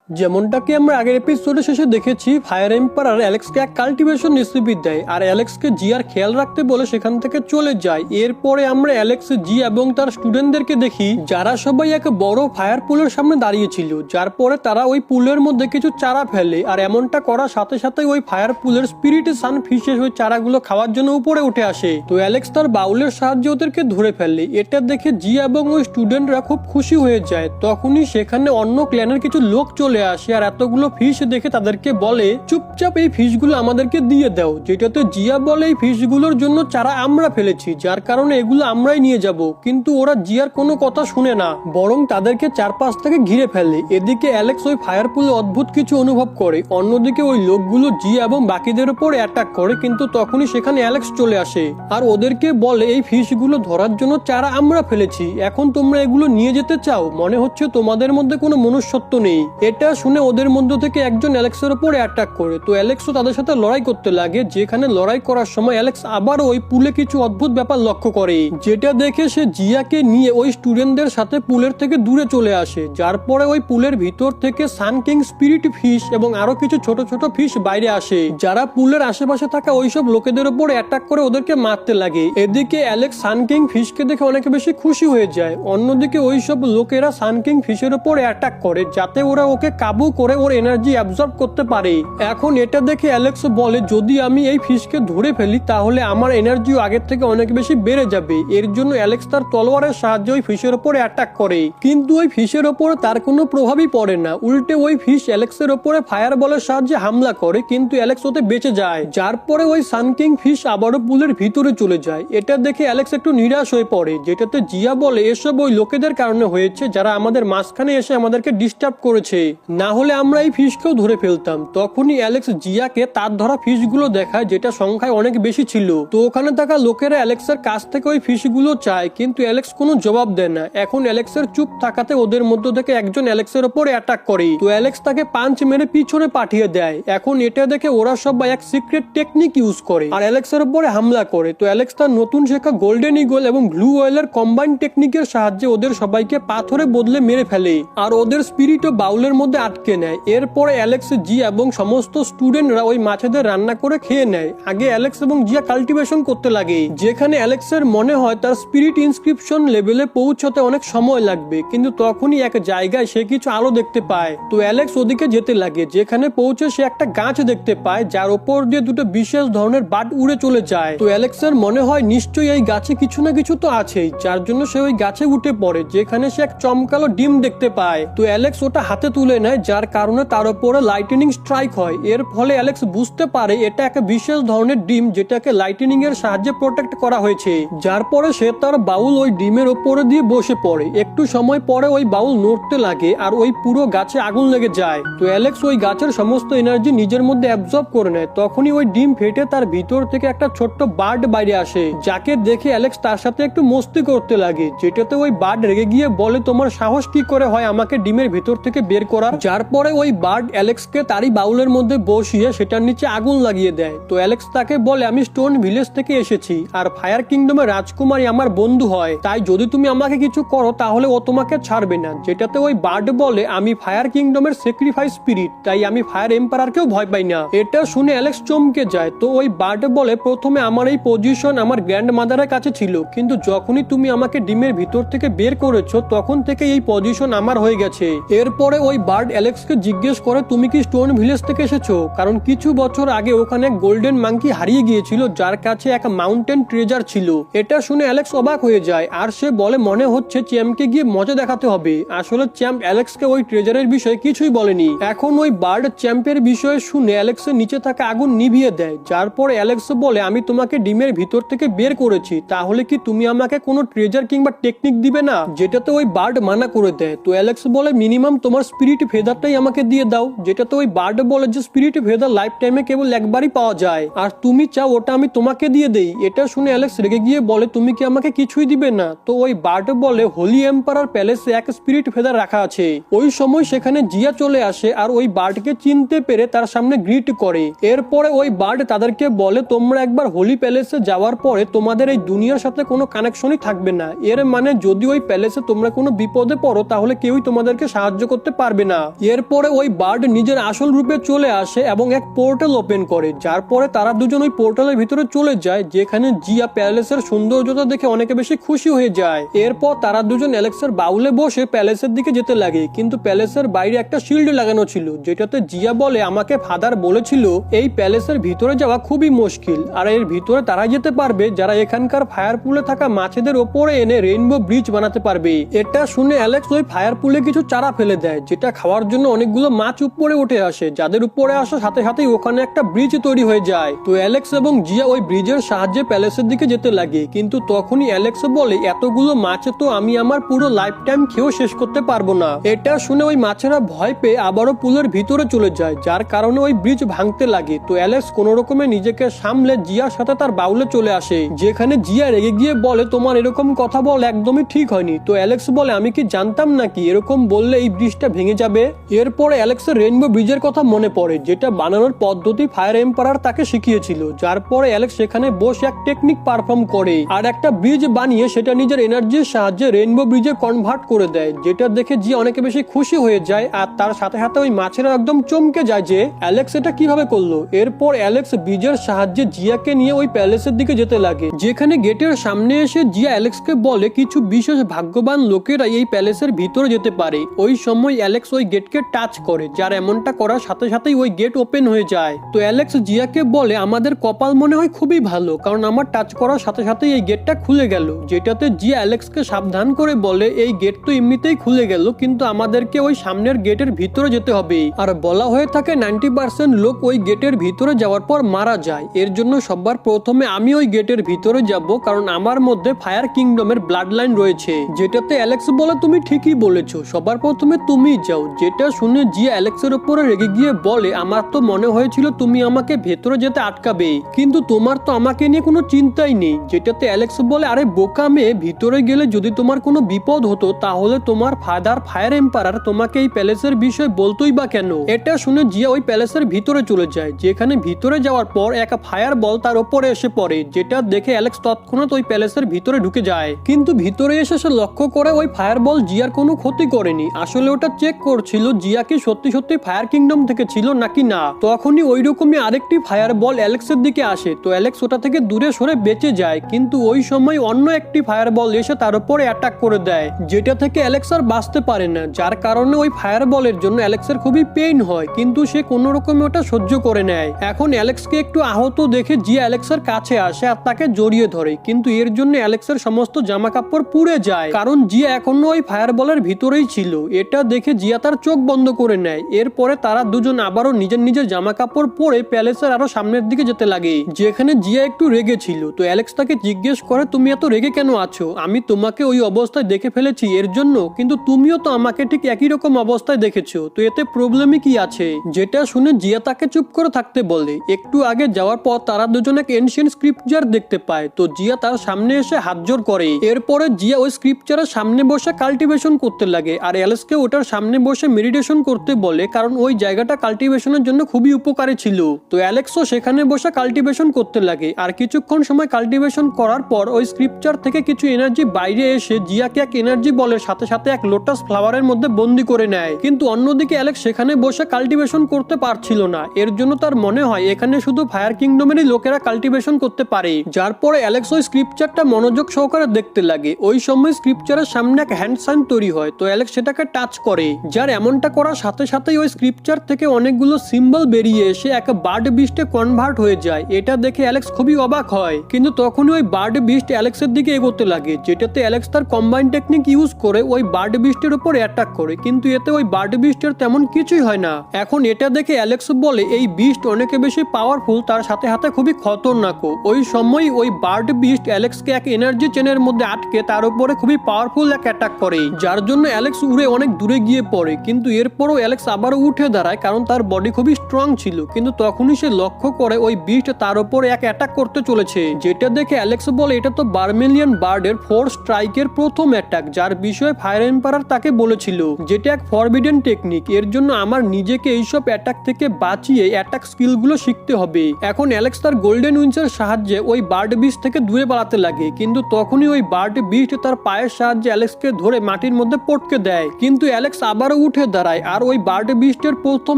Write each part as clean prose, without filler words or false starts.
যেমনটাকে আমরা আগের এপিসোডে শেষে দেখেছি, ফায়ার এম্পারার অ্যালেক্সকে এক কাল্টিভেশন রেসিপি দেয় আর অ্যালেক্সকে জিয়ার খেয়াল রাখতে বলে সেখান থেকে চলে যায়। এরপরে আমরা অ্যালেক্স, জি এবং তার স্টুডেন্টদেরকে দেখি যারা সবাই এক বড় ফায়ার পুলের সামনে দাঁড়িয়েছিল, যার পরে তারা ওই পুলের মধ্যে কিছু চারা ফেলে আর এমনটা করার সাথে সাথে ওই ফায়ার পুলের স্পিরিট সানফিশের ওই চারাগুলো খাওয়ার জন্য উপরে উঠে আসে। তো অ্যালেক্স তার বাউলের সাহায্যে ওদেরকে ধরে ফেলে। এটা দেখে জি এবং ওই স্টুডেন্টরা খুব খুশি হয়ে যায়। তখনই সেখানে অন্য ক্ল্যানের কিছু লোক চলে আসে আর এতগুলো ফিশ দেখে তাদেরকে বলে চুপচাপ এই ফিশগুলো আমাদেরকে দিয়ে দাও। যেটাতে জিয়া বলে এই ফিশগুলোর জন্য চারা আমরা ফেলেছি, যার কারণে এগুলো আমরাই নিয়ে যাব। কিন্তু ওরা জিয়ার কোনো কথা শুনে না, বরং তাদেরকে চারপাশ থেকে ঘিরে ফেলে। এদিকে অ্যালেক্স ওই ফায়ার পুলে অদ্ভুত কিছু অনুভব করে, অন্যদিকে ওই লোকগুলো জিয়া এবং বাকিদের উপর অ্যাটাক করে। কিন্তু তখনই সেখানে অ্যালেক্স চলে আসে আর ওদেরকে বলে এই ফিশগুলো ধরার জন্য চারা আমরা ফেলেছি, এখন তোমরা এগুলো নিয়ে যেতে চাও? মনে হচ্ছে তোমাদের মধ্যে কোনো মনুষ্যত্ব নেই। এটা শুনে ওদের মধ্য থেকে একজন অ্যালেক্সের উপর অ্যাটাক করে। তো অ্যালেক্সও তাদের সাথে লড়াই করতে লাগে। যেখানে লড়াই করার সময় অ্যালেক্স আবার ওই পুলে কিছু অদ্ভুত ব্যাপার লক্ষ্য করে, যেটা দেখে সে জিয়াকে নিয়ে ওই স্টুডেন্টদের সাথে পুলের থেকে দূরে চলে আসে। যার পরে ওই পুলের ভিতর থেকে সান কিং স্পিরিট ফিশ এবং আরো কিছু ছোট ছোট ফিশ বাইরে আসে, যারা পুলের আশেপাশে থাকা ওইসব লোকেদের উপর অ্যাটাক করে ওদেরকে মারতে লাগে। এদিকে অ্যালেক্স সান কিং ফিশকে দেখে অনেক বেশি খুশি হয়ে যায়। অন্যদিকে ওইসব লোকেরা সান কিং ফিশের উপর অ্যাটাক করে যাতে ওরা ওকে কাবু করে ওর এনার্জি অ্যাবজর্ব করতে পারে। এখন এটা দেখে অ্যালেক্স বলে যদি আমি এই ফিশকে ধরে ফেলি তাহলে আমার এনার্জিও আগের থেকে অনেক বেশি বেড়ে যাবে। এর জন্য অ্যালেক্স তার তলোয়ারের সাহায্যে ওই ফিশের উপর অ্যাটাক করে, কিন্তু ওই ফিশের উপর তার কোনো প্রভাবই পড়ে না। উল্টে ওই ফিশ অ্যালেক্সের উপরে ফায়ার বলের সাহায্যে হামলা করে, কিন্তু অ্যালেক্স ওতে বেঁচে যায়। যার পরে ওই সানকিং ফিশ আবারও পুলের ভিতরে চলে যায়। এটা দেখে অ্যালেক্স একটু নিরাশ হয়ে পড়ে, যেটাতে জিয়া বলে এসব ওই লোকেদের কারণে হয়েছে যারা আমাদের মাঝখানে এসে আমাদেরকে ডিস্টার্ব করেছে, না হলে আমরা এই ফিশকেও ধরে ফেলতাম। তখনই অ্যালেক্স জিয়াকে তার ধরা ফিশগুলো দেখায়, যেটা সংখ্যায় অনেক বেশি ছিল। তো ওখানে থাকা লোকেরা অ্যালেক্সের কাছ থেকে ওই ফিশগুলো চায়, কিন্তু অ্যালেক্স কোনো জবাব দেয় না। এখন অ্যালেক্সের চুপ থাকাতে ওদের মধ্য থেকে একজন অ্যালেক্সের ওপর অ্যাটাক করে। তো অ্যালেক্স তাকে পাঞ্চ মেরে পিছনে পাঠিয়ে দেয়। এখন এটা দেখে ওরা সবাই এক সিক্রেট টেকনিক ইউজ করে আর অ্যালেক্সের উপরে হামলা করে। তো অ্যালেক্স তার নতুন শেখা গোল্ডেন ইগল এবং ব্লু ওয়েলের কম্বাইন টেকনিকের সাহায্যে ওদের সবাইকে পাথরে বদলে মেরে ফেলে আর ওদের স্পিরিটও বাউলের মধ্যে আটকে নেয়। এরপরে অ্যালেক্স, জি এবং সমস্ত স্টুডেন্টরা ওই মাছেদের রান্না করে খেয়ে নেয়। আগে অ্যালেক্স এবং জিয়া কাল্টিভেশন করতে লাগে, যেখানে অ্যালেক্সের মনে হয় তার স্পিরিট ইনস্ক্রিপশন লেভেলে পৌঁছতে অনেক সময় লাগবে। কিন্তু তখনই এক জায়গায় সে কিছু আলো দেখতে পায়। তো অ্যালেক্স ওদিকে যেতে লাগে, যেখানে পৌঁছে সে একটা গাছ দেখতে পায় যার উপর দিয়ে দুটো বিশেষ ধরনের বাট উড়ে চলে যায়। তো অ্যালেক্সের মনে হয় নিশ্চয়ই এই গাছে কিছু না কিছু তো আছেই, যার জন্য সে ওই গাছে উঠে পড়ে, যেখানে সে এক চমকালো ডিম দেখতে পায়। তো অ্যালেক্স ওটা হাতে তুলে নেয়, যার কারণে তার উপরে লাইটনিং স্ট্রাইক হয়। এর ফলে অ্যালেক্স বুঝতে পারে এটা একটা বিশেষ ধরনের ডিম, যেটাকে লাইটনিং এর সাহায্যে প্রোটেক্ট করা হয়েছে। যার পরে সে তার বাউল ওই ডিমের উপরে দিয়ে বসে পড়ে। একটু সময় পরে ওই বাউল নড়তে লাগে আর ওই পুরো গাছে আগুন লেগে যায়। তো অ্যালেক্স ওই গাছের সমস্ত এনার্জি নিজের মধ্যে অ্যাবজর্ব করে নেয়। তখনই ওই ডিম ফেটে তার ভিতর থেকে একটা ছোট্ট বার্ড বাইরে আসে, যাকে দেখে অ্যালেক্স তার সাথে একটু মস্তি করতে লাগে। যেটাতে ওই বার্ড রেগে গিয়ে বলে তোমার সাহস কি করে হয় আমাকে ডিমের ভিতর থেকে বের করার? যার পরে ওই বার্ড অ্যালেক্সকে তারই বাউলের মধ্যে বসিয়ে সেটার নিচে আগুন লাগিয়ে দেয়। তো অ্যালেক্স তাকে বলে আমি স্টোন ভিলেজ থেকে এসেছি আর ফায়ার কিংডমের রাজকুমারী আমার বন্ধু হয়, তাই যদি তুমি আমাকে কিছু করো তাহলে ও তোমাকে ছাড়বে না। যেটাতে ওই বার্ড বলে আমি ফায়ার কিংডমের স্যাক্রিফাইস স্পিরিট, তাই আমি ফায়ার এম্পারারকেও ভয় পাই না। এটা শুনে অ্যালেক্স চমকে যায়। তো ওই বার্ড বলে প্রথমে আমার এই পজিশন আমার গ্র্যান্ড মাদারের কাছে ছিল, কিন্তু যখনই তুমি আমাকে ডিমের ভিতর থেকে বের করেছো তখন থেকে এই পজিশন আমার হয়ে গেছে। এরপরে ওই বার্ড অ্যালেক্সকে জিজ্ঞেস করে তুমি কি স্টোন ভিলেজ থেকে এসেছো? কারণ কিছু বছর আগে ওখানে গোল্ডেন মাঙ্কি হারিয়ে গিয়েছিল, যার কাছে এক মাউন্টেন ট্রেজার ছিল। এটা শুনে অ্যালেক্স অবাক হয়ে যায় আর সে বলে মনে হচ্ছে চ্যাম্পকে গিয়ে মজা দেখাতে হবে। আসলে চ্যাম্প অ্যালেক্সকে ওই ট্রেজারের বিষয়ে কিছুই বলেনি। এখন ওই বার্ড চ্যাম্পের বিষয়ে শুনে অ্যালেক্সের নিচে থাকা আগুন নিভিয়ে দেয়। যার পর অ্যালেক্স বলে আমি তোমাকে ডিমের ভিতর থেকে বের করেছি, তাহলে কি তুমি আমাকে কোনো ট্রেজার কিংবা টেকনিক দিবে না? যেটাতে ওই বার্ড মানা করে দেয়। তো অ্যালেক্স বলে মিনিমাম তোমার স্পিরিট ফেদারটাই আমাকে দিয়ে দাও। যেটাতে ওই বার্ড বলে যে স্পিরিট ফেদার লাইফ টাইমে কেবল একবারই পাওয়া যায় আর তুমি চাও ওটা আমি তোমাকে দিয়ে দেই। এটা শুনে অ্যালেক্স রেগে গিয়ে বলে তুমি কি আমাকে কিছুই দিবে না? তো ওই বার্ড বলে হোলি এম্পারার প্যালেসে এক স্পিরিট ফেদার রাখা আছে। ওই সময় সেখানে জিয়া চলে আসে আর ওই বার্ডকে চিনতে পেরে তার সামনে গ্রিট করে। এরপরে ওই বার্ড তাদেরকে বলে তোমরা একবার হোলি প্যালেসে যাওয়ার পরে তোমাদের এই দুনিয়ার সাথে কোনো কানেকশনই থাকবে না। এর মানে যদি ওই প্যালেসে তোমরা কোনো বিপদে পড়ো তাহলে কেউই তোমাদেরকে সাহায্য করতে পারবে না। না। এরপরে ওই বার্ড নিজের আসল রূপে চলে আসে এবং এক পোর্টাল ওপেন করে, যার পরে তারা দুজন ওই পোর্টালের ভিতরে চলে যায়, যেখানে জিয়া প্যালেসের সৌন্দর্যতা দেখে অনেক বেশি খুশি হয়ে যায়। এরপর তারা দুজন অ্যালেক্সের বাউলে বসে প্যালেসের দিকে যেতে লাগে, কিন্তু প্যালেসের বাইরে একটা শিল্ড লাগানো ছিল, যেটাতে জিয়া বলে আমাকে ফাদার বলেছিল এই প্যালেসের ভিতরে যাওয়া খুবই মুশকিল, আর এর ভিতরে তারা যেতে পারবে যারা এখানকার ফায়ার পুলে থাকা মাছেদের ওপরে এনে রেইনবো ব্রিজ বানাতে পারবে। এটা শুনে অ্যালেক্স ওই ফায়ার পুলে কিছু চারা ফেলে দেয়, যেটা খাওয়ার জন্য অনেকগুলো মাছ উপরে উঠে আসে, যাদের উপরে আসার সাথে সাথেই ওখানে একটা ব্রিজ তৈরি হয়ে যায়। তো অ্যালেক্স এবং জিয়া ওই ব্রিজের সাহায্যে প্যালেসের দিকে যেতে লাগে, কিন্তু তখনই অ্যালেক্স বলে এতগুলো মাছ তো আমি আমার পুরো লাইফ টাইম খেয়েও শেষ করতে পারবো না। এটা শুনে ওই মাছেরা ভয় পেয়ে আবারও পুলের ভিতরে চলে যায়, যার কারণে ওই ব্রিজ ভাঙতে লাগে। তো অ্যালেক্স কোন রকমে নিজেকে সামলে জিয়ার সাথে তার বাউলে চলে আসে, যেখানে জিয়া রেগে গিয়ে বলে তোমার এরকম কথা বল একদমই ঠিক হয়নি। তো অ্যালেক্স বলে আমি কি জানতাম নাকি এরকম বললে এই ব্রিজটা ভেঙে যাবে। এরপরে অ্যালেক্সের রেইনবো ব্রিজের কথা মনে পড়ে, যেটা বানানোর পদ্ধতি ফায়ার এম্পারার তাকে শিখিয়েছিল, যার পরে অ্যালেক্স সেখানে বসে এক টেকনিক পারফর্ম করে আর একটা ব্রিজ বানিয়ে সেটা নিজের এনার্জির সাহায্যে রেইনবো ব্রিজে কনভার্ট করে দেয়, যেটা দেখে জিয়া অনেক বেশি খুশি হয়ে যায়। আর তার সাথে সাথে ওই মাছেরা একদম চমকে যায় যে অ্যালেক্স এটা কিভাবে করলো। এরপর অ্যালেক্স ব্রিজের সাহায্যে জিয়াকে নিয়ে ওই প্যালেসের দিকে যেতে লাগে, যেখানে গেটের সামনে এসে জিয়া অ্যালেক্সকে বলে কিছু বিশেষ ভাগ্যবান লোকেরা এই প্যালেসের ভিতরে যেতে পারে। ওই সময় অ্যালেক্স ওই গেটকে টাচ করে, যার এমনটা করার সাথে সাথেই ওই গেট ওপেন হয়ে যায়। তো অ্যালেক্স জিয়াকে বলে আমাদের কপাল মনে হয় খুবই ভালো, কারণ আমার টাচ করার সাথে সাথেই এই গেটটা খুলে গেল। যেটাতে জিয়া অ্যালেক্সকে সাবধান করে বলে এই গেট তো এমনিতেই খুলে গেল, কিন্তু আমাদেরকে ওই সামনের গেটের ভিতরে যেতে হবে। আর বলা হয়ে থাকে 90% লোক ওই গেটের ভিতরে যাওয়ার পর মারা যায়। এর জন্য সবার প্রথমে আমি ওই গেটের ভিতরে যাব, কারণ আমার মধ্যে ফায়ার কিংডমের ব্লাড লাইন রয়েছে। যেটাতে অ্যালেক্স বলে তুমি ঠিকই বলেছো, সবার প্রথমে তুমি যাও। যেটা শুনে জিয়া অ্যালেক্সের উপরে রেগে গিয়ে বলে আমার তো মনে হয়েছিল তুমি আমাকে ভেতরে যেতে আটকাবে, কিন্তু তোমার তো আমাকে নিয়ে কোনো চিন্তাই নেই। যেটাতে অ্যালেক্স বলে আরে বোকা মেয়ে, ভিতরে গেলে যদি তোমার কোনো বিপদ হতো তাহলে তোমার ফাদার ফায়ার এম্পারার তোমাকে এই প্যালেসের বিষয় বলতোই বা কেন। এটা শুনে জিয়া ওই প্যালেসের ভিতরে চলে যায়, যেখানে ভিতরে যাওয়ার পর এক ফায়ার বল তার উপরে এসে পড়ে, যেটা দেখে অ্যালেক্স তৎক্ষণাৎ ওই প্যালেসের ভিতরে ঢুকে যায়। কিন্তু ভিতরে এসে সে লক্ষ্য করে ওই ফায়ার বল জিয়ার কোনো ক্ষতি করেনি, আসলে ওটা চেক করছিল জিয়া কি সত্যি সত্যি ফায়ার কিংডম থেকে ছিল নাকি না। তখনই ওই রকমই আরেকটি ফায়ার বল অ্যালেক্সের দিকে আসে, তো অ্যালেক্স ওটা থেকে দূরে সরে বেঁচে যায়। কিন্তু ওই সময় অন্য একটি ফায়ার বল এসে তার উপরে অ্যাটাক করে দেয়, যেটা থেকে অ্যালেক্স আর বাঁচতে পারে না, যার কারণে ওই ফায়ার বলের জন্য অ্যালেক্সের খুবই পেইন হয়, কিন্তু সে কোনো রকমে ওটা সহ্য করে নেয়। এখন অ্যালেক্সকে একটু আহত দেখে জিয়া অ্যালেক্সের কাছে আসে আর তাকে জড়িয়ে ধরে, কিন্তু এর জন্য অ্যালেক্সের সমস্ত জামা কাপড় পুড়ে যায়, কারণ জিয়া এখনো ওই ফায়ার বলের ভিতরেই ছিল। এটা দেখে জিয়া তার চোখ বন্ধ করে নেয়। এরপরে তারা দুজন আবারও নিজের নিজের জামা কাপড় পরে প্যালেসের আরো সামনের দিকে যেতে লাগে, যেখানে জিয়া একটু রেগে ছিল। তো অ্যালেক্স তাকে জিজ্ঞেস করে তুমি এত রেগে কেন আছো, আমি তোমাকে ওই অবস্থায় দেখে ফেলেছি এর জন্য, কিন্তু তুমিও তো আমাকে ঠিক একই রকম অবস্থায় দেখেছো, তো এতে প্রবলেমই কি আছে। যেটা শুনে জিয়া তাকে চুপ করে থাকতে বলে। একটু আগে যাওয়ার পর তারা দুজন এক এনশিয়েন্ট স্ক্রিপ্টচার দেখতে পায়, তো জিয়া তার সামনে এসে হাত জোড় করে। এরপরে জিয়া ওই স্ক্রিপ্টচারের সামনে বসে কাল্টিভেশন করতে লাগে, আর অ্যালেক্সকে ওটার সামনে বসে মেডিটেশন করতে বলে, কারণ ওই জায়গাটা কাল্টিভেশনের জন্য খুবই উপকারী ছিল। তো অ্যালেক্সও সেখানে বসে কাল্টিভেশন করতে লাগে, আর কিছুক্ষণ সময় কাল্টিভেশন করার পর ওই স্ক্রিপ্টচার থেকে কিছু এনার্জি বাইরে এসে জিয়াকে এক এনার্জি বলের সাথে সাথে এক লোটাস ফ্লাওয়ারের মধ্যে বন্দি করে নেয়। কিন্তু অন্যদিকে অ্যালেক্স সেখানে বসে কাল্টিভেশন করতে পারছিল না, এর জন্য তার মনে হয় এখানে শুধু ফায়ার কিংডমেরই লোকেরা কাল্টিভেশন করতে পারে। যার পরে অ্যালেক্স ওই স্ক্রিপ্টচারটা মনোযোগ সহকারে দেখতে লাগে। ওই সময় স্ক্রিপ্টচারের সামনে এক হ্যান্ড সাইন তৈরি হয়, তো অ্যালেক্স সেটাকে টাচ করে, যার এমনটা করার সাথে সাথেই ওই স্ক্রিপ্টচার থেকে অনেকগুলো সিম্বল বেরিয়ে এসে এক বার্ড বিস্টে কনভার্ট হয়ে যায়। এটা দেখে অ্যালেক্স খুবই অবাক হয়, কিন্তু তখনই ওই বার্ড বিস্ট অ্যালেক্সের দিকে এগোতে লাগে, যেটাতে অ্যালেক্স তার কম্বাইন টেকনিক ইউজ করে ওই বার্ড বিস্টের উপর অ্যাটাক করে, কিন্তু এতে ওই বার্ড বিস্টের তেমন কিছুই হয় না। এখন এটা দেখে অ্যালেক্স বলে এই বিস্ট অনেক বেশি পাওয়ারফুল, তার সাথে সাথে খুবই খতরনাকও। ওই সময় ওই বার্ড বিস্ট অ্যালেক্সকে এক এনার্জি চেনের মধ্যে আটকে তার উপরে খুবই পাওয়ারফুল এক অ্যাটাক করে, যার জন্য অ্যালেক্স উড়ে অনেক দূরে গিয়ে পড়ে। কিন্তু এরপরও অ্যালেক্স আবারও উঠে দাঁড়ায়, কারণ তার বডি খুবই স্ট্রং ছিল। কিন্তু তখনই সে লক্ষ্য করে ওই বিস্ট তার উপরে এক অ্যাটাক করতে চলেছে, যেটা দেখে অ্যালেক্স বলে এটা তো বার্মেলিয়ান বার্ডের 4 স্ট্রাইকের প্রথম অ্যাটাক, যার বিষয়ে ফায়ার এম্পারার তাকে বলেছিল, যেটা এক ফরবিডেন টেকনিক। এর জন্য আমার নিজেকে এইসব অ্যাটাক থেকে বাঁচিয়ে অ্যাটাক স্কিলগুলো শিখতে হবে। এখন অ্যালেক্স তার গোল্ডেন উইন্সের সাহায্যে ওই বার্ড বিস্ট থেকে দূরে পালাতে লাগে, কিন্তু তখনই ওই বার্ড বিস্ট তার পায়ের সাহায্যে অ্যালেক্সকে ধরে মাটির মধ্যে পটকে দেয়। কিন্তু অ্যালেক্স আবারও উঠে দাঁড়ায় আর ওই বার্ড বিস্টের প্রথম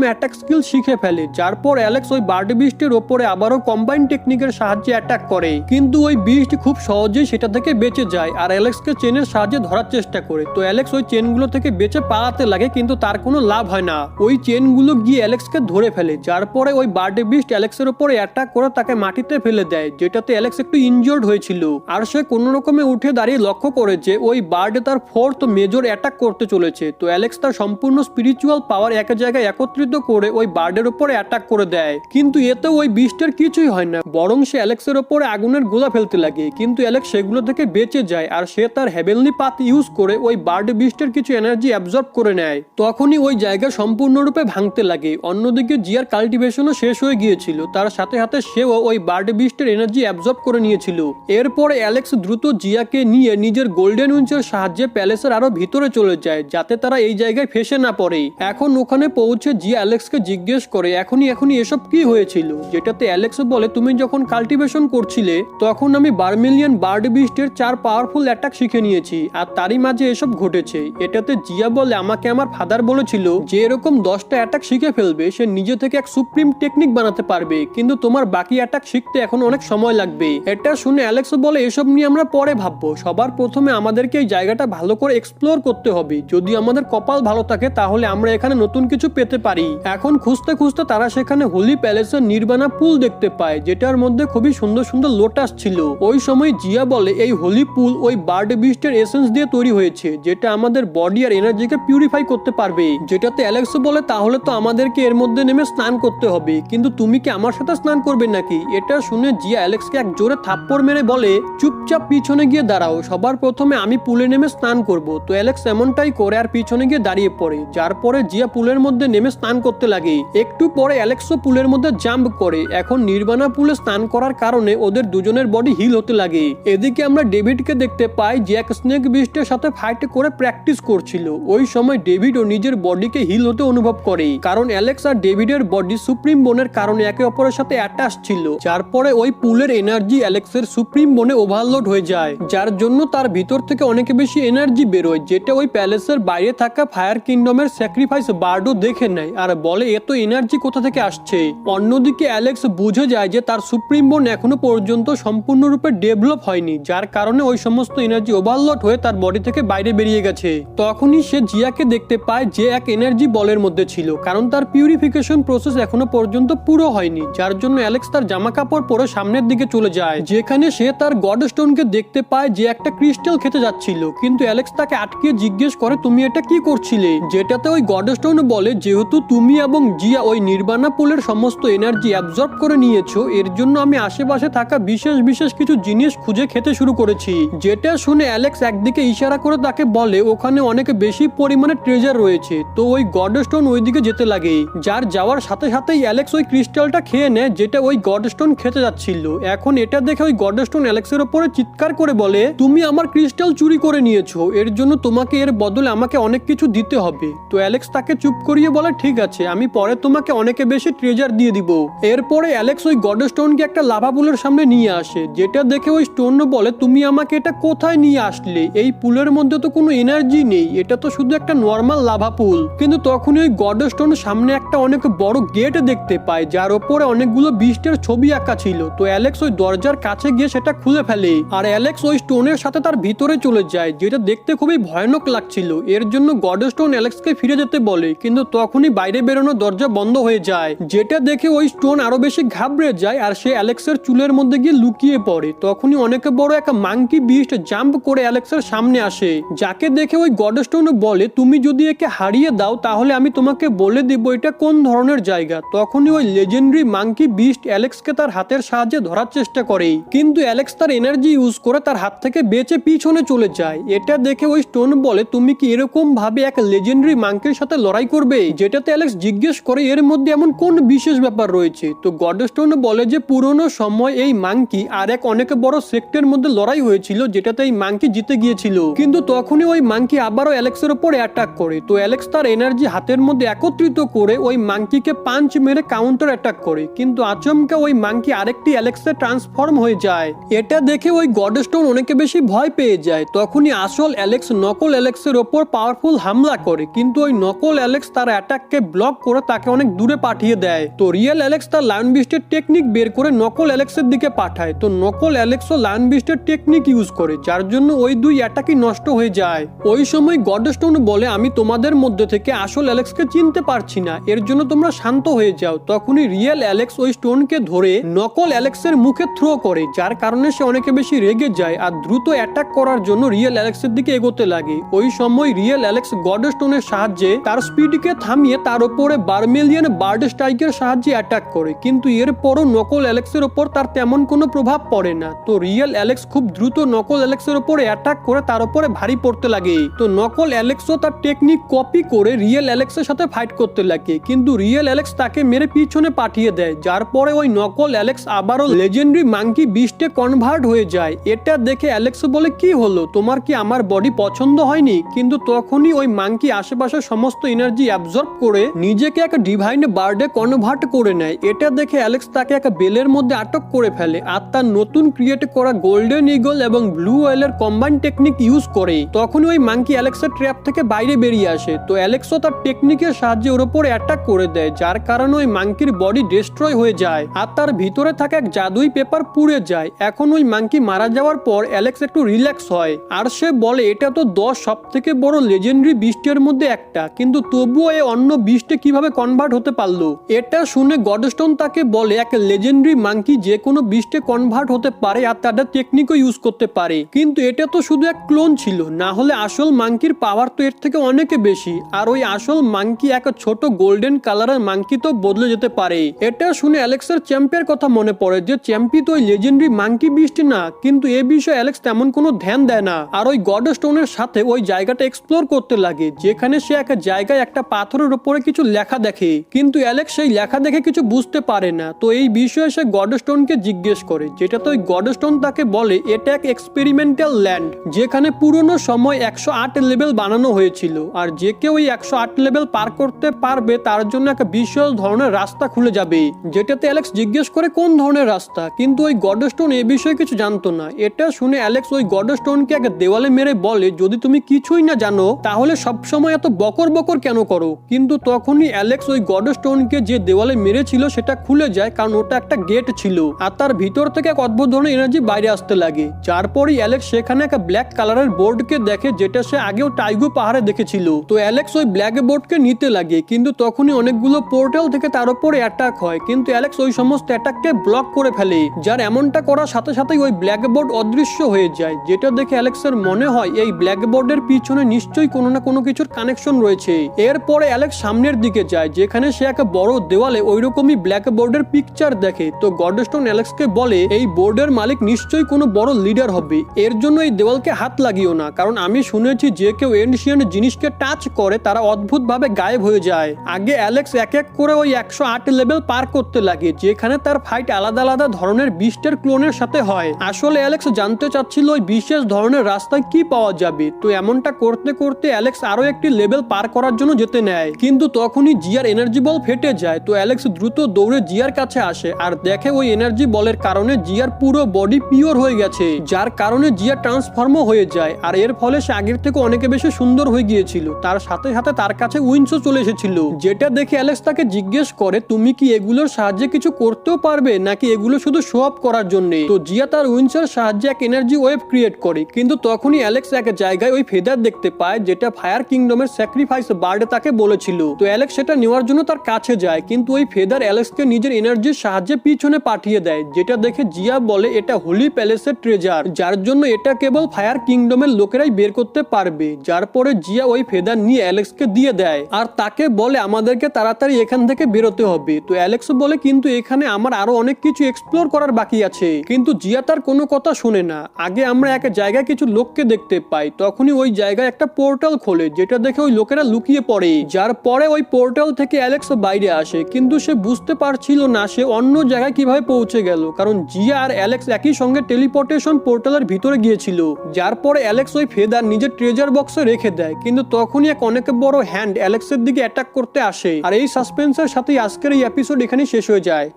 অ্যাটাক স্কিল শিখে ফেলে, যার পর অ্যালেক্স ওই বার্ড বিস্টের ওপরে আবারও কম্বাইন টেকনিকের সাহায্যে অ্যাটাক করে। কিন্তু ওই বিস্ট খুব সহজেই সেটা থেকে বেঁচে যায় আর অ্যালেক্সকে চেনের সাহায্যে ধরার চেষ্টা করে। তো অ্যালেক্স ওই চেনগুলো থেকে বেঁচে পালাতে লাগে, কিন্তু তার কোনো লাভ হয় না। ওই চেনগুলো গিয়ে অ্যালেক্সকে ধরে ফেলে, যার পরে ওই বার্ড বিস্ট অ্যালেক্সের উপরে অ্যাটাক করে তাকে মাটিতে ফেলে দেয়, যেটাতে অ্যালেক্স একটু ইনজোর্ড হয়েছিল। আর সে কোনো রকমে উঠে দাঁড়িয়ে লক্ষ্য করে যে ওই বার্ড তার ফোর্থ মেজর অ্যাটাক করতে চলেছে। তো অ্যালেক্স তার সম্পূর্ণ স্পিরিচুয়াল পাওয়ার এক জায়গায় একত্রিত করে ওই বার্ডের উপরে অ্যাটাক করে দেয়, কিন্তু এতে ওই বিস্টের কিছুই হয় না, বরং সে অ্যালেক্সের উপরে আগুনের গোলা ফেলতে লাগে। কিন্তু অ্যালেক্স সেগুলো থেকে বেঁচে যায় আর সে তার হেভেনলি পাথ ইউজ করে ওই বার্ড বিস্টের কিছু এনার্জি অ্যাবজর্ব করে নেয়। তখনই ওই জায়গা সম্পূর্ণরূপে ভাঙতে লাগে। অন্যদিকে জিয়ার কাল্টিভেশনও শেষ হয়ে গিয়েছিল, তার সাথে সাথে সেও ওই বার্ড বিস্টের এনার্জি অ্যাবজর্ব করে নিয়েছিল। এরপরে অ্যালেক্স দ্রুত জিয়াকে নিয়ে নিজের গোল্ডেন উইঞ্চের সাহায্যে প্যালেসের আরো ভিতরে চলে যায়, যাতে তারা এই জায়গায় ফেসে না পড়ে। এখন ওখানে পৌঁছে জিয়া অ্যালেক্সকে জিজ্ঞেস করে এখনই এসব কি হয়েছিল, যেটাতে অ্যালেক্স বলে তুমি যখন কাল্টিভেশন করছিলে তখন আমি বার্মিলিয়ন বার্ড বিস্টের 4 পাওয়ারফুল অ্যাটাক শিখে নিয়েছি আর তারই মাঝে এসব ঘটেছে। এটাতে জিয়া বলে আমাকে আমার ফাদার বলেছিল যে এরকম 10টা অ্যাটাক শিখে ফেলবে সে নিজে থেকে এক সুপ্রিম টেকনিক বানাতে পারবে, কিন্তু তোমার বাকি অ্যাটাক শিখতে এখন অনেক সময় লাগবে। এটা শুনে অ্যালেক্স বলে এসব নিয়ে আমরা পরে ভাববো, সবার প্রথমে আমাদেরকে এই জায়গাটা ভালো করে এক্সপ্লোর করতে হবে। যদি আমাদের কপাল ভালো থাকে তাহলে আমরা এখানে নতুন কিছু পেতে পারি। এখন খুঁজতে খুঁজতে তারা সেখানে হোলি প্যালেসের নির্বাণা পুল দেখতে পায়, যেটার মধ্যে খুবই সুন্দর সুন্দর লোটাস ছিল। ওই সময় জিয়া বলে এই হোলি পুল ওই বার্ড বিস্টের এসেন্স দিয়ে তৈরি হয়েছে, যেটা আমাদের বডি আর এনার্জিকে পিউরিফাই করতে পারবে। যেটাতে অ্যালেক্স বলে তাহলে তো আমাদেরকে এর মধ্যে নেমে স্নান করতে হবে, কিন্তু তুমি কি আমার সাথে স্নান করবে নাকি? এটা শুনে জিয়া অ্যালেক্সকে এক জোরে থাপ্পড় মেরে বলে চুপচাপ পিছনে গিয়ে দাঁড়াও, সবার প্রথমে আমি পুলে নেমে স্নান করব। তো অ্যালেক্স এমনটাই করে আর পিছনে গিয়ে দাঁড়িয়ে পড়ে, যার পরে জিয়া পুলের মধ্যে নেমে স্নান করতে লাগে। একটু পরে অ্যালেক্সও পুলের মধ্যে জাম্প করে। এখন নির্বাণা পুলে স্নান করার কারণে ওদের দুজনের বডি হিল হতে লাগে। এদিকে আমরা ডেভিডকে দেখতে পাই যে এক স্নেক বিস্টের সাথে ফাইট করে প্র্যাকটিস করছিল। ওই সময় ডেভিডও নিজের বডিকে হিল হতে অনুভব করে, কারণ অ্যালেক্স আর ডেভিডের বডি সুপ্রিম বোনের কারণে একে অপরের সাথে অ্যাটাচ ছিল। যার পরে ওই পুলের এনার্জি অ্যালেক্সের সুপ্রিম বোনে ওভারলোড হয়ে যায়, যার জন্য তার ভিতর থেকে অনেক বেশি এনার্জি বেরোয়, যেটা ওই প্যালেসের বাইরে থাকা ফায়ার কিংডমের স্যাক্রিফাইস বার্ডও দেখে নেয় আর বলে এত এনার্জি কোথা থেকে আসছে। অন্যদিকে অ্যালেক্স বুঝে যায় যে তার সুপ্রিম বোন এখনো পর্যন্ত সম্পূর্ণরূপে ডেভেলপ হয়নি, যার কারণে ওই সমস্ত এনার্জি ওভারলোড হয়ে তার বডি থেকে বাইরে বেরিয়ে গেছে। তখনই সে জিয়াকে দেখতে পায় যে এক এনার্জি বলের মধ্যে ছিল, কারণ তার পিউরিফিকেশন প্রসেস এখনো পর্যন্ত পুরো হয়নি, যার জন্য অ্যালেক্স তার জামা কাপড় পরে সামনের দিকে চলে যায়, যেখানে সে তার গড স্টোনকে দেখতে পায় যে একটা ক্রিস্টাল খেতে যাচ্ছিল। কিন্তু অ্যালেক্স তাকে আটকে জিজ্ঞেস করে তুমি এটা কি করছিলে, যেটাতে ওই গড স্টোন বলে যেহেতু তুমি এবং জিয়া ওই নির্বাণা পুলের সমস্ত এনার্জি অ্যাবজর্ব করে নিয়েছো, এর জন্য আমি আশেপাশে থাকা বিশেষ বিশেষ কিছু জিনিস খুঁজে খেতে শুরু করেছি। যেটা শুনে অ্যালেক্স একদিকে ইশারা করে তাকে বলে ওখানে অনেক বেশি পরিমাণে ট্রেজার রয়েছে। তো ওই গড স্টোন ওইদিকে যেতে লাগে, যার যাওয়ার সাথে সাথেই অ্যালেক্স ওই ক্রিস্টালটা খেয়ে নেয় যেটা ওই গড স্টোন খেতে যাচ্ছিল। এখন এটা দেখে ওই গড স্টোন অ্যালেক্সের উপরে চিৎকার করে বলে তুমি আমার ক্রিস্টাল চুরি করে নিয়েছো, এর জন্য তোমাকে এর বদলে আমাকে অনেক কিছু দিতে হবে। তো অ্যালেক্স তাকে চুপ করিয়ে বলে ঠিক আছে, আমি পরে তোমাকে অনেক বেশি ট্রেজার দিয়ে দিব। এরপরে অ্যালেক্স ওই গড স্টোনকে একটা লাভা পুলের সামনে নিয়ে আসে, যেটা দেখে ওই স্টোন বলে তুমি আমাকে এটা কোথায় নিয়ে আসলে, এই পুলের মধ্যে তো কোনো এনার্জি নেই, এটা তো শুধু একটা নর্মাল লাভা পুল। কিন্তু তখনই ওই গড স্টোন সামনে একটা অনেক বড় গেট দেখতে পায়, যার উপরে অনেকগুলো বিস্টের ছবি আঁকা ছিল। তো অ্যালেক্স ওই দরজার কাছে গিয়ে সেটা খুলে ফেলে আর অ্যালেক্স ওই স্টোনের সাথে তার ভিতরে চলে যায়, যেটা দেখতে খুবই ভয়ানক লাগছিল। এর জন্য গড স্টোন অ্যালেক্সকে ফিরে যেতে বলে, কিন্তু তখনই বাইরে বেরোনোর দরজা বন্ধ হয়ে যায়, যেটা দেখে ওই স্টোন আরো বেশি ঘাবড়ে যায় আর সে অ্যালেক্সের চুলের মধ্যে গিয়ে লুকিয়ে পড়ে। তখনই অনেক বড় একটা মাঙ্কি বিস্ট জাম্প করে অ্যালেক্সের সামনে আসে, যাকে দেখে ওই গড স্টোন বলে তুমি যদি একে হারিয়ে দাও তাহলে আমি তোমাকে বলে দিব এটা কোন ধরনের জায়গা। তখনই ওই লেজেন্ডারি মাঙ্কি বিস্ট অ্যালেক্সকে তার হাতের সাহায্যে ধরার চেষ্টা করে, কিন্তু অ্যালেক্স তার এনার্জি ইউজ করে তার হাত থেকে বেঁচে পিছনে চলে যায়। এটা দেখে ওই স্টোন বলে তুমি কি এরকম ভাবে এক লেজেন্ডারি মাঙ্কির সাথে লড়াই করবে, যেটাতে অ্যালেক্স জিজ্ঞেস করে এর মধ্যে এমন কোন বিশেষ ব্যাপার রয়েছে। তো গড স্টোন বলে যে পুরনো সময় এই মাঙ্কি আর এক অনেক বড় সেক্টের মধ্যে লড়াই হয়েছিল, যেটাতে এই মাঙ্কি জিতে গিয়েছিল, কিন্তু তখনই ওই মাঙ্কি আবারও অ্যালেক্সের উপর অ্যাটাক করে। তো অ্যালেক্স তার এনার্জি হাতের মধ্যে একত্রিত করে ওই মাঙ্কিকে পাঞ্চ মেরে কাউন্টার অ্যাটাক করে, কিন্তু আচমকা ওই মাঙ্কি আরেকটি অ্যালেক্সে ট্রান্সফর্ম হয়ে যায়। এটা দেখে ওই গড স্টোন অনেক বেশি ভয় পেয়ে যায়। তখনই আসল অ্যালেক্স নকল অ্যালেক্সের ওপর পাওয়ারফুল হামলা করে, করে, কিন্তু ওই নকল অ্যালেক্স তার অ্যাটাককে ব্লক করে তাকে অনেক দূরে পাঠিয়ে দেয়। তো রিয়েল অ্যালেক্স তার লায়ন বিস্টের টেকনিক বের করে নকল অ্যালেক্সের দিকে পাঠায়। তো নকল অ্যালেক্সও লায়ন বিস্টের টেকনিক ইউজ করে, যার জন্য ওই দুই অ্যাটাকই নষ্ট হয়ে যায়। ওই সময় গডস্টোন বলে, আমি তোমাদের মধ্যে থেকে আসল অ্যালেক্সকে চিনতে পারছি না, এর জন্য তোমরা শান্ত হয়ে যাও। তখনই রিয়েল অ্যালেক্স ওই স্টোনকে ধরে নকল অ্যালেক্সের মুখে থ্রো করে, যার কারণে সে অনেকে বেশি রেগে যায় আর দ্রুত অ্যাটাক করার জন্য রিয়েল অ্যালেক্সের দিকে এগোতে লাগে। ওই সময় রিয়েল অ্যালেক্স গডস্টোনের সাহায্যে তার স্পিডকে থামিয়ে তার উপরে বার্মেলিয়ান বার্ড স্ট্রাইকের সাহায্যে অ্যাটাক করে, কিন্তু এরপরও নকল অ্যালেক্সের ওপর তার তেমন কোনো প্রভাব পড়ে না। তো রিয়েল অ্যালেক্স খুব দ্রুত নকল অ্যালেক্সের উপরে অ্যাটাক করে তার উপরে ভারী পড়তে লাগে। তো নকল অ্যালেক্সও তার টেকনিক কপি করে রিয়েল অ্যালেক্সের সাথে ফাইট করতে লাগে, কিন্তু রিয়েল অ্যালেক্স তাকে মেরে পিছনে পাঠিয়ে দেয়, যার পরে ওই নকল অ্যালেক্স আবারও লেজেন্ডারি মাঙ্কি বিস্টে কনভার্ট হয়ে যায়। এটা দেখে অ্যালেক্স বলে, কি হলো, তোমার কি আমার বডি পছন্দ হয়নি? কিন্তু তখনই ওই মাঙ্কি আশেপাশে সমস্ত এনার্জি অ্যাবজর্ব করে নিজেকে এক ডিভাইন বার্ডে কনভার্ট করে নেয়। এটা দেখে অ্যালেক্স তাকে এক বেলের মধ্যে আটক করে ফেলে আর তার নতুন ক্রিয়েট করা গোল্ডেন ইগল এবং ব্লু ওয়েলের কম্বাইন টেকনিক ইউজ করে। তখন ওই মাঙ্কি অ্যালেক্সের ট্র্যাপ থেকে বাইরে বেরিয়ে আসে। তো অ্যালেক্সও তার টেকনিকের সাহায্যে ওর উপর অ্যাটাক করে দেয়, যার কারণে ওই মাঙ্কির বডি ডিস্ট্রয় হয়ে যায় আর তার ভিতরে থাকা এক জাদুই পেপার পুড়ে যায়। এখন ওই মাঙ্কি মারা যাওয়ার পর অ্যালেক্স একটু রিল্যাক্স হয় আর সে বলে, এটা তো 10 সবথেকে বড় লেজেন্ডারি বিস্টের মধ্যে একটা, কিন্তু তবুও এ অন্য বিস্টে কিভাবে কনভার্ট হতে পারলো? এটা শুনে গডস্টোন তাকে বলে, এক লেজেন্ডারি মাঙ্কি যে কোনো বিস্টে কনভার্ট হতে পারে আর তাদের টেকনিকও ইউজ করতে পারে, কিন্তু এটা তো শুধু এক ক্লোন ছিল, না হলে আসল মাঙ্কির পাওয়ার তো এর থেকে অনেক বেশি, আর ওই আসল মাঙ্কি এক ছোট গোল্ডেন কালারের মাঙ্কি তো বদলে যেতে পারে। এটা শুনে অ্যালেক্সের চ্যাম্পিয়র কথা মনে পড়ে যে চ্যাম্পি তো ওই লেজেন্ডারি মাঙ্কি বিস্ট না, কিন্তু এ বিষয়ে অ্যালেক্স তেমন কোনো ধ্যান দেয় না আর ওই গডস্টোনের সাথে ওই জায়গাটা এক্সপ্লোর করতে লাগে, যেখানে সে এক জায়গায় একটা পাথরের উপরে কিছু লেখা দেখে, কিন্তু অ্যালেক্স সেই লেখা দেখে কিছু বুঝতে পারে না। তো এই বিষয়ে সে গডস্টোনকে জিজ্ঞেস করে, যেটা তো ওই গডস্টোন তাকে বলে, এটা এক এক্সপেরিমেন্টাল ল্যান্ড, যেখানে পুরনো সময় 108 লেভেল বানানো হয়েছিল, আর যে কেউ ওই 108 লেভেল পার করতে পারবে তার জন্য একটা বিশেষ ধরনের রাস্তা খুলে যাবে। যেটাতে অ্যালেক্স জিজ্ঞেস করে কোন ধরনের রাস্তা, কিন্তু ওই গডস্টোন এ বিষয়ে কিছু জানতো না। এটা শুনে অ্যালেক্স ওই গডস্টোনকে এক দেওয়ালে মেরে বলে, যদি তুমি কিছুই না জানো তাহলে সবসময় এত বকর বকর কেন করো? কিন্তু তখনই অ্যালেক্স ওই গডস্টোনকে যে দেওয়ালে মেরেছিল সেটা খুলে যায়, কারণ ওটা একটা গেট ছিল আর তার ভিতর থেকে এক অদ্ভুত ধরনের এনার্জি বাইরে আসতে লাগে। যার পরই অ্যালেক্স সেখানে একটা ব্ল্যাক কালারের বোর্ডকে দেখে, যেটা সে আগেও টাইগু পাহাড়ে দেখেছিল। তো অ্যালেক্স ওই ব্ল্যাক বোর্ডকে নিতে লাগে, কিন্তু তখনই অনেকগুলো পোর্টাল থেকে তার উপরে অ্যাটাক হয়, কিন্তু অ্যালেক্স ওই সমস্ত অ্যাটাককে ব্লক করে ফেলে, যার এমনটা করার সাথে সাথেই ওই ব্ল্যাক বোর্ড অদৃশ্য হয়ে যায়। যেটা দেখে অ্যালেক্সের মনে হয় এই ব্ল্যাক বোর্ডের পিছনে নিশ্চয়ই কোনো না কোনো কিছুর কানেকশন রয়েছে। এরপরে অ্যালেক্স সামনের দিকে যায়, যেখানে সে এক বড় দেওয়ালে ওইরকমই ব্ল্যাক বোর্ডের পিকচার দেখে। তো গডস্টোন অ্যালেক্সকে বলে, এই বোর্ডের মালিক নিশ্চয়ই কোনো বড় লিডার হবে, এর জন্য এই দেওয়ালকে হাত লাগিও না, কারণ আমি শুনেছি যে কেউ এনশিয়েন্ট জিনিসকে টাচ করে তারা অদ্ভুত ভাবে গায়েব হয়ে যায়। আগে অ্যালেক্স এক এক করে ওই 108 লেভেল পার করতে লাগে, যেখানে তার ফাইট আলাদা আলাদা ধরনের বিস্টের ক্লোনের সাথে হয়। আসলে অ্যালেক্স জানতে চাচ্ছিল ওই বিশেষ ধরনের রাস্তায় কি পাওয়া যাবে। তো এমনটা করতে করতে অ্যালেক্স আরো একটি লেভেল পার করার জন্য যেতে নেয়, কিন্তু তখনই জিয়ার এনার্জি বল ফেটে যায়। তো অ্যালেক্স দ্রুত দৌড়ে জিয়ার কাছে আসে আর দেখে ওই এনার্জি বলের কারণে জিয়ার পুরো বডি পিওর হয়ে গেছে, যার কারণে জিয়া ট্রান্সফর্মও হয়ে যায়, আর এর ফলে সে আগের থেকে অনেক বেশি সুন্দর হয়ে গিয়েছিল। তার সাথে সাথে তার কাছে উইন্সও চলে এসেছিল, যেটা দেখে অ্যালেক্স তাকে জিজ্ঞেস করে, তুমি কি এগুলোর সাহায্যে কিছু করতেও পারবে নাকি এগুলো শুধু শো অফ করার জন্য? তো জিয়া তার উইন্সের সাহায্যে এক এনার্জি ওয়েভ ক্রিয়েট করে, কিন্তু তখনই অ্যালেক্স এক জায়গায় ওই ফেদার দেখতে পায়, যেটা ফায়ার কিংডমের স্যাক্রিফাইস বার্ড তাকে বলেছিল। তো অ্যালেক্স সেটা নেওয়ার জন্য তার কাছে যায়, কিন্তু ওই ফেদার অ্যালেক্সকে নিজের এনার্জির সাহায্যে পিছনে পাঠিয়ে দেয়, যেটা দেখে জিয়া বলে এটা হোলি প্যালেসের ট্রেজার, যার জন্য এটা কেবল ফায়ার কিংডমের লোকেরাই বের করতে পারবে। যার পরে জিয়া ওই ফেদার নিয়ে অ্যালেক্সকে দিয়ে দেয় আর তাকে বলে, আমাদেরকে তাড়াতাড়ি এখান থেকে বেরোতে হবে। তো অ্যালেক্স বলে, কিন্তু এখানে আমার আরো অনেক কিছু এক্সপ্লোর করার বাকি আছে, কিন্তু জিয়া তার কোনো কথা শুনে না। আগে আমরা এক জায়গায় কিছু লোককে দেখতে পাই, তখনই ওই জায়গায় একটা পোর্টাল খোলে, যেটা দেখে ওই লোকেরা লুকিয়ে পড়ে, যার পরে ওই পোর্টাল থেকে অ্যালেক্স বাইরে আসে, কিন্তু সে বুঝতে পারছিল না সে অন্য জায়গায় কিভাবে পৌঁছে গেল, কারণ জিয়া আর অ্যালেক্স একই সঙ্গে টেলিপোর্টেশন পোর্টালের ভিতরে গিয়েছিল। যার পরে অ্যালেক্স ওই ফেদার নিজের ট্রেজার বক্সে রেখে দেয়, কিন্তু তখনই এক অনেক বড় হ্যান্ড অ্যালেক্সের দিকে অ্যাটাক করতে আসে। আর এই সাসপেন্সের সাথেই আজকের এই এপিসোড এখানে শেষ হয়ে যায়।